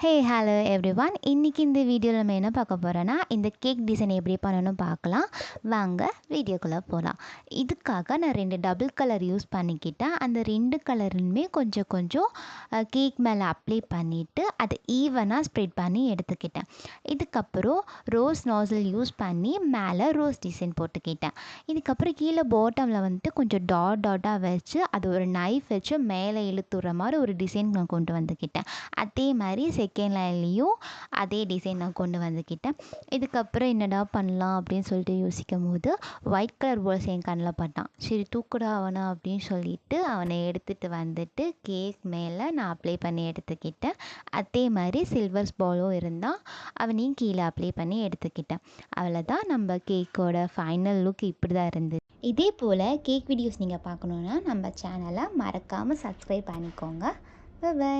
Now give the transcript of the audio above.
Hey hello everyone. இன்றைக்கி இந்த வீடியோவில் நம்ம என்ன பார்க்க போகிறோன்னா, இந்த கேக் டிசைன் எப்படி பண்ணணும்னு பார்க்கலாம். வாங்க வீடியோக்குள்ளே போகலாம். இதுக்காக நான் 2 டபுள் கலர் யூஸ் பண்ணிக்கிட்டேன். அந்த 2 கலருமே கொஞ்சம் கொஞ்சம் கேக் மேலே அப்ளை பண்ணிவிட்டு அதை ஈவனாக ஸ்ப்ரெட் பண்ணி எடுத்துக்கிட்டேன். இதுக்கப்புறம் ரோஸ் நாசில் யூஸ் பண்ணி மேலே ரோஸ் டிசைன் போட்டுக்கிட்டேன். இதுக்கப்புறம் கீழே பாட்டமில் வந்துட்டு கொஞ்சம் டாட்டாக வச்சு அது ஒரு நைஃப் வச்சு மேலே இழுத்துற மாதிரி ஒரு டிசைன் நான் கொண்டு வந்துக்கிட்டேன். அதே மாதிரி செகண்ட் லைன்லேயும் அதே டிசைன் நான் கொண்டு வந்துக்கிட்டேன். இதுக்கப்புறம் என்னடா பண்ணலாம் அப்படின்னு சொல்லிட்டு யோசிக்கும் போது ஒயிட் கலர் பால்ஸ் என் கண்ணில் பட்டான். சரி தூக்குடா அவனை அப்படின்னு சொல்லிட்டு அவனை எடுத்துகிட்டு வந்துட்டு கேக் மேலே நான் அப்ளை பண்ணி எடுத்துக்கிட்டேன். அதே மாதிரி சில்வர்ஸ் பாலும் இருந்தால் அவனையும் கீழே அப்ளை பண்ணி எடுத்துக்கிட்டேன். அவ்வளோதான், நம்ம கேக்கோட ஃபைனல் லுக் இப்படி தான் இருந்தது. இதே போல் கேக் வீடியோஸ் நீங்கள் பார்க்கணுன்னா நம்ம சேனலை மறக்காமல் சப்ஸ்கிரைப் பண்ணிக்கோங்க. பை.